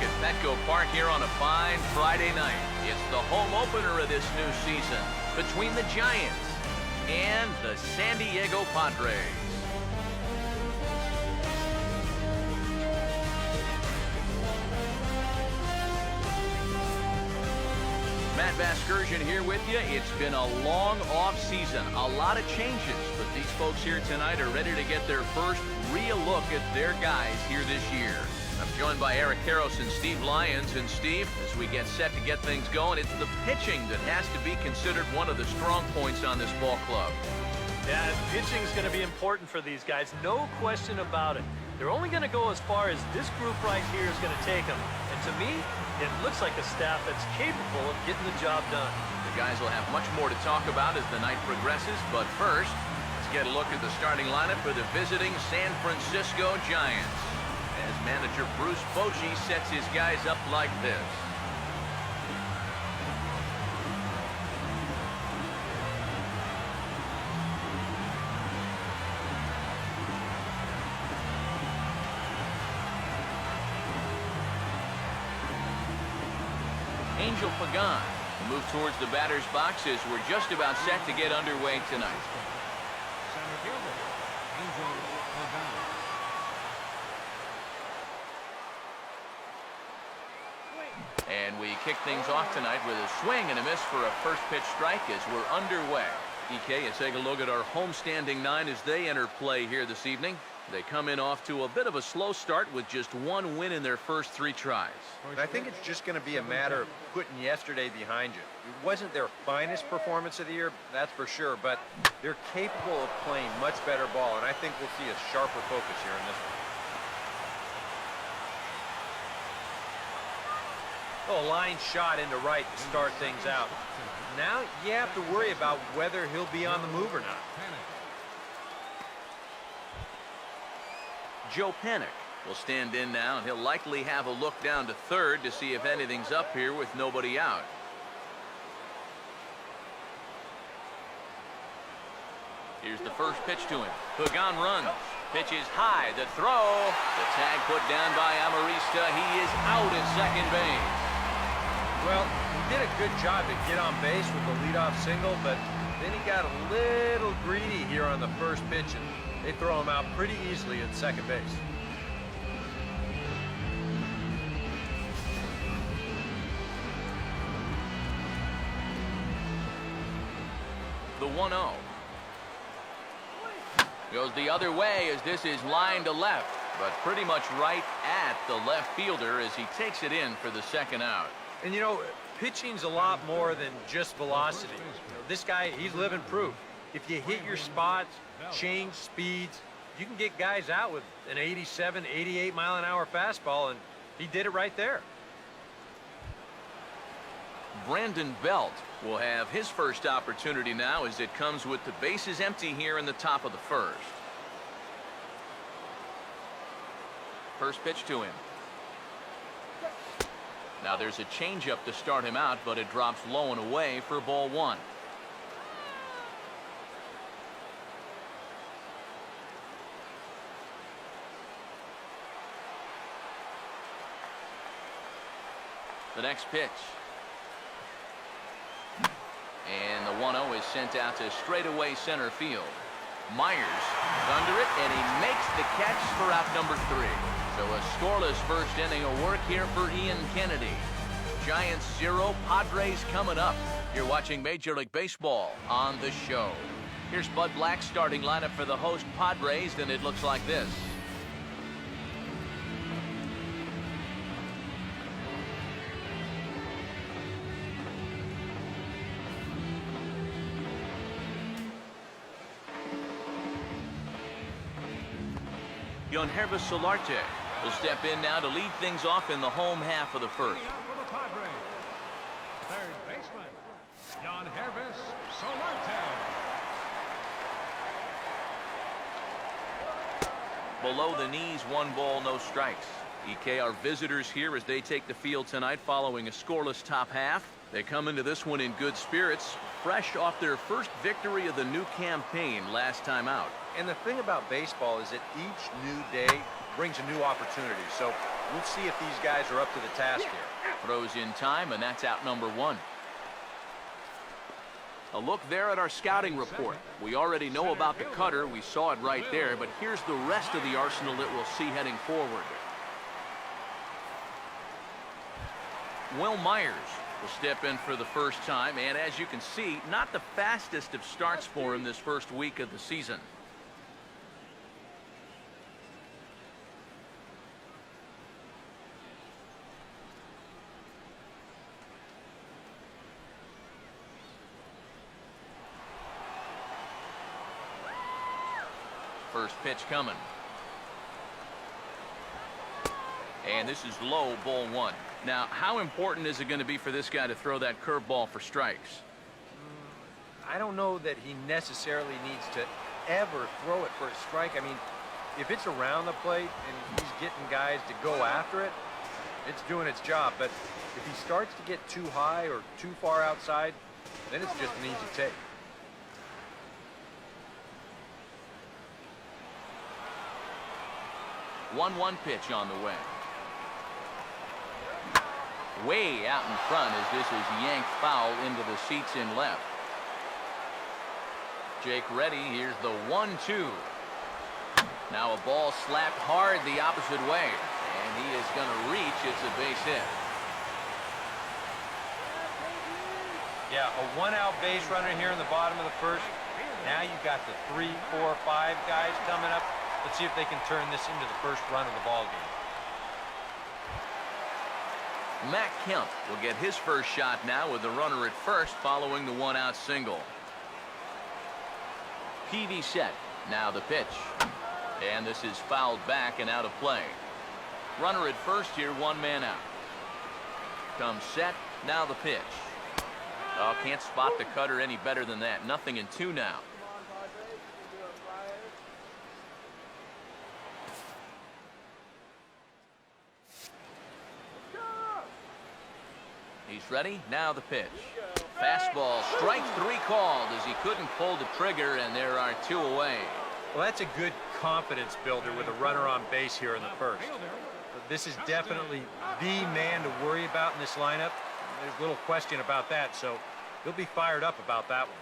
at Petco Park here on a fine Friday night. It's the home opener of this new season between the Giants and the San Diego Padres. Matt Vasgersian here with you. It's been a long off season, a lot of changes, but these folks here tonight are ready to get their first real look at their guys here this year. I'm joined by Eric Karros and Steve Lyons. And Steve, as we get set to get things going, it's the pitching that has to be considered one of the strong points on this ball club. Yeah, pitching is going to be important for these guys, no question about it. They're only going to go as far as this group right here is going to take them. And to me, it looks like a staff that's capable of getting the job done. The guys will have much more to talk about as the night progresses, but first, let's get a look at the starting lineup for the visiting San Francisco Giants, as manager Bruce Bochy sets his guys up like this. Angel Pagan will move towards the batter's box as we're just about set to get underway tonight. Center fielder, Angel Pagan. And we kick things off tonight with a swing and a miss for a first pitch strike as we're underway. DK, let's take a look at our homestanding nine as they enter play here this evening. They come in off to a bit of a slow start with just one win in their first 3 tries. I think it's just going to be a matter of putting yesterday behind you. It wasn't their finest performance of the year, that's for sure, but they're capable of playing much better ball, and I think we'll see a sharper focus here in this one. Oh, a line shot into right to start things out. Now you have to worry about whether he'll be on the move or not. Joe Panik will stand in now, and he'll likely have a look down to third to see if anything's up here with nobody out. Here's the first pitch to him. Pagan runs. Pitch is high. The throw. The tag put down by Amarista. He is out at second base. Well, he did a good job to get on base with the leadoff single, but then he got a little greedy here on the first pitch, and they throw him out pretty easily at second base. The 1-0. Goes the other way as this is line to left, but pretty much right at the left fielder as he takes it in for the second out. And you know, pitching's a lot more than just velocity. This guy, he's living proof. If you hit your spots, change speeds, you can get guys out with an 87, 88 mile an hour fastball, and he did it right there. Brandon Belt will have his first opportunity now as it comes with the bases empty here in the top of the first. First pitch to him. Now there's a changeup to start him out, but it drops low and away for ball 1. The next pitch. And the 1-0 is sent out to straightaway center field. Myers under it, and he makes the catch for out number 3. So a scoreless first inning of work here for Ian Kennedy. Giants 0, Padres coming up. You're watching Major League Baseball on the show. Here's Bud Black's starting lineup for the host Padres, and it looks like this. Hervis Solarte will step in now to lead things off in the home half of the first. For the Padres, third baseman, Hervis Solarte. Below the knees, 1 ball, no strikes. EK, our visitors here as they take the field tonight following a scoreless top half. They come into this one in good spirits, fresh off their first victory of the new campaign last time out. And the thing about baseball is that each new day brings a new opportunity. So we'll see if these guys are up to the task here. Throws in time, and that's out number one. A look there at our scouting report. We already know about the cutter. We saw it right there, but here's the rest of the arsenal that we'll see heading forward. Will Myers will step in for the first time, and as you can see, not the fastest of starts for him this first week of the season. First pitch coming. And this is low, ball one. Now, how important is it going to be for this guy to throw that curveball for strikes? I don't know that he necessarily needs to ever throw it for a strike. I mean, if it's around the plate and he's getting guys to go after it, it's doing its job. But if he starts to get too high or too far outside, then it's just an easy take. One pitch on the way. Way out in front as this is yanked foul into the seats in left. Jake ready. Here's the 1-2. Now a ball slapped hard the opposite way, and he is going to reach. It's a base hit. Yeah, a one-out base runner here in the bottom of the first. Now you've got the 3, 4, 5 guys coming up. Let's see if they can turn this into the first run of the ball game. Matt Kemp will get his first shot now with the runner at first following the one-out single. Peavy set. Now the pitch. And this is fouled back and out of play. Runner at first here, one man out. Comes set. Now the pitch. Oh, can't spot the cutter any better than that. 0-2 now. He's ready. Now the pitch. Fastball. Strike 3 called as he couldn't pull the trigger, and there are 2 away. Well, that's a good confidence builder with a runner on base here in the first. This is definitely the man to worry about in this lineup. There's little question about that, so he'll be fired up about that one.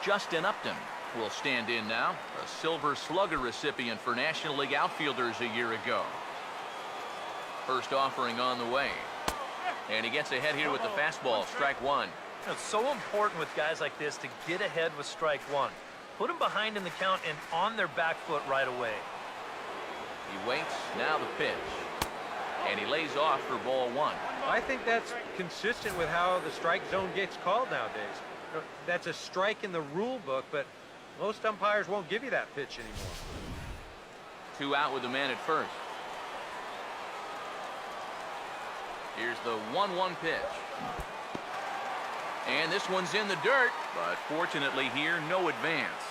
Justin Upton will stand in now, a Silver Slugger recipient for National League outfielders a year ago. First offering on the way. And he gets ahead here with the fastball, strike 1. It's so important with guys like this to get ahead with strike 1. Put them behind in the count and on their back foot right away. He waits, now the pitch. And he lays off for ball 1. I think that's consistent with how the strike zone gets called nowadays. That's a strike in the rule book, but most umpires won't give you that pitch anymore. 2 out with the man at first. Here's the 1-1 pitch. And this one's in the dirt, but fortunately here, no advance.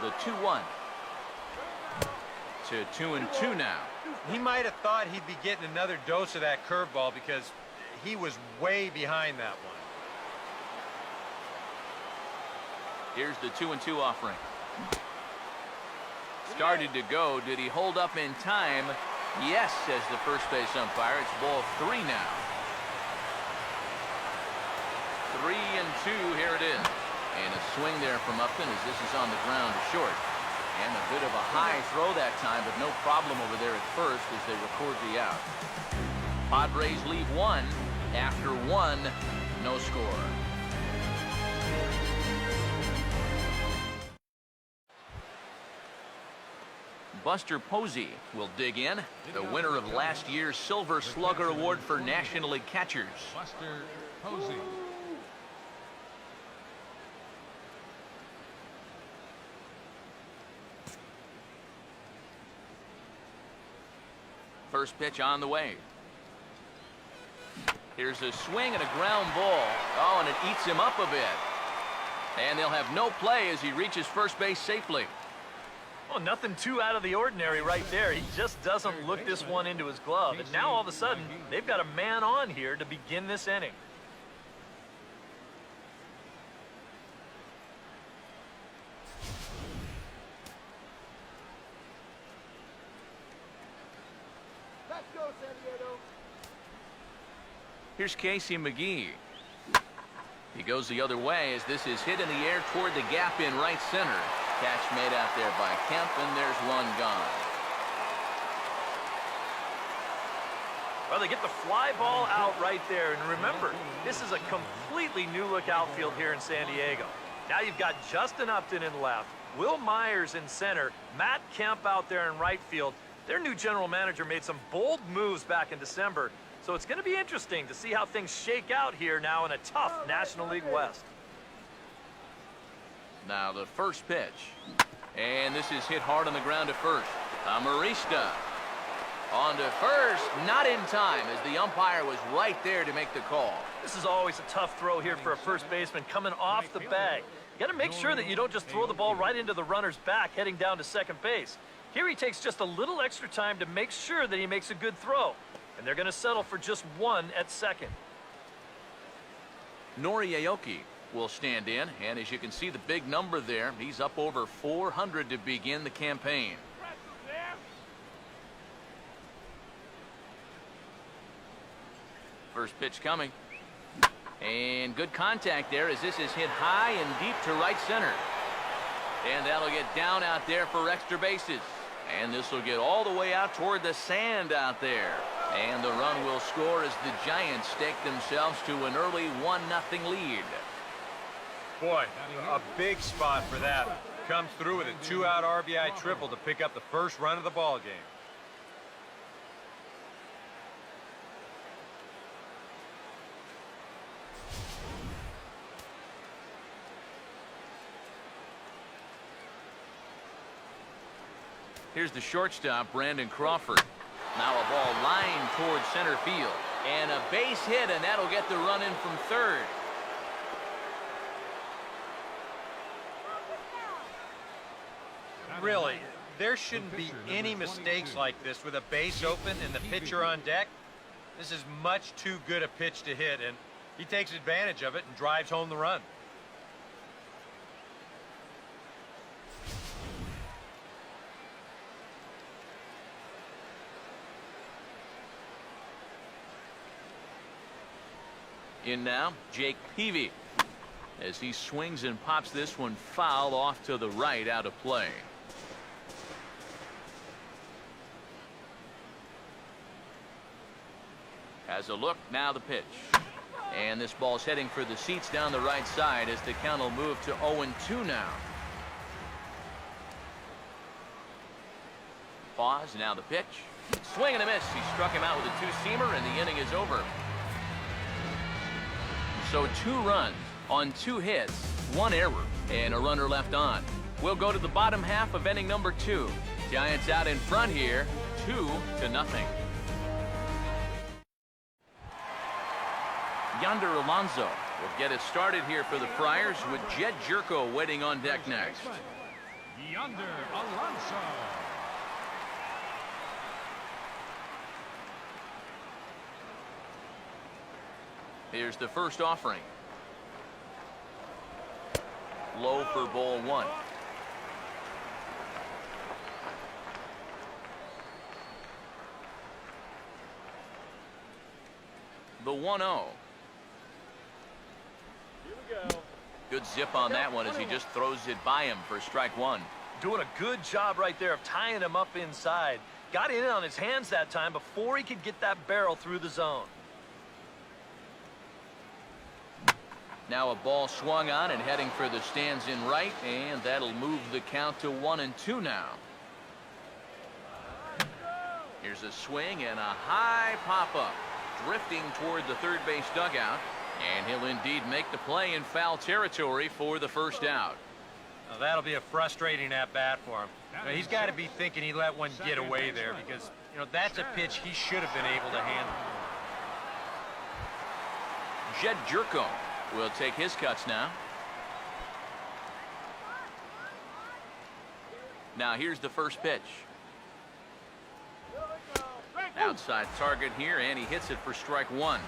The 2-1 to 2-2 now. He might have thought he'd be getting another dose of that curveball because he was way behind that one. Here's the 2-2 offering. Started to go. Did he hold up in time? Yes, says the first base umpire. It's ball 3 now. 3-2, here it is. And a swing there from Upton as this is on the ground to short. And a bit of a high throw that time, but no problem over there at first as they record the out. Padres leave 1 after 1, no score. Buster Posey will dig in, the winner of last year's Silver Slugger Award for National League catchers. Buster Posey. First pitch on the way. Here's a swing and a ground ball. Oh, and it eats him up a bit. And they'll have no play as he reaches first base safely. Oh, nothing too out of the ordinary right there. He just doesn't look this one into his glove. And now all of a sudden, they've got a man on here to begin this inning. Here's Casey McGee. He goes the other way as this is hit in the air toward the gap in right center. Catch made out there by Kemp, and there's one gone. Well, they get the fly ball out right there. And remember, this is a completely new look outfield here in San Diego. Now you've got Justin Upton in left, Will Myers in center, Matt Kemp out there in right field. Their new general manager made some bold moves back in December, so it's going to be interesting to see how things shake out here now in a tough National League West. Now the first pitch. And this is hit hard on the ground to first. Amarista on to first, not in time as the umpire was right there to make the call. This is always a tough throw here for a first baseman coming off the bag. You got to make sure that you don't just throw the ball right into the runner's back heading down to second base. Here he takes just a little extra time to make sure that he makes a good throw. And they're going to settle for just one at second. Nori Aoki will stand in, and as you can see the big number there, he's up over 400 to begin the campaign. First pitch coming. And good contact there as this is hit high and deep to right center. And that'll get down out there for extra bases. And this will get all the way out toward the sand out there. And the run will score as the Giants stake themselves to an early 1-0 lead. Boy, a big spot for that. Comes through with a 2-out RBI triple to pick up the first run of the ball game. Here's the shortstop, Brandon Crawford. Now a ball lined towards center field. And a base hit, and that'll get the run in from third. Really, there shouldn't be any mistakes like this with a base open and the pitcher on deck. This is much too good a pitch to hit, and he takes advantage of it and drives home the run. In now, Jake Peavy, as he swings and pops this one foul off to the right, out of play. Has a look, now the pitch. And this ball's heading for the seats down the right side as the count will move to 0-2 now. Pause, now the pitch. Swing and a miss. He struck him out with a two-seamer, and the inning is over. So 2 runs on 2 hits, 1 error, and a runner left on. We'll go to the bottom half of inning number 2. Giants out in front here, 2-0. Yonder Alonso will get it started here for the Friars with Jed Jerko waiting on deck next. Yonder Alonso. Here's the first offering. Low for ball 1. The 1-0. Here we go. Good zip on that one as he just throws it by him for strike 1. Doing a good job right there of tying him up inside. Got in on his hands that time before he could get that barrel through the zone. Now a ball swung on and heading for the stands in right, and that'll move the count to 1-2 now. Here's a swing and a high pop-up, drifting toward the third base dugout, and he'll indeed make the play in foul territory for the first out. Now, that'll be a frustrating at-bat for him. Now, he's got to be thinking he let one get away there because, that's a pitch he should have been able to handle. Jed Jerko will take his cuts now. Now here's the first pitch. Outside target here, and he hits it for strike 1.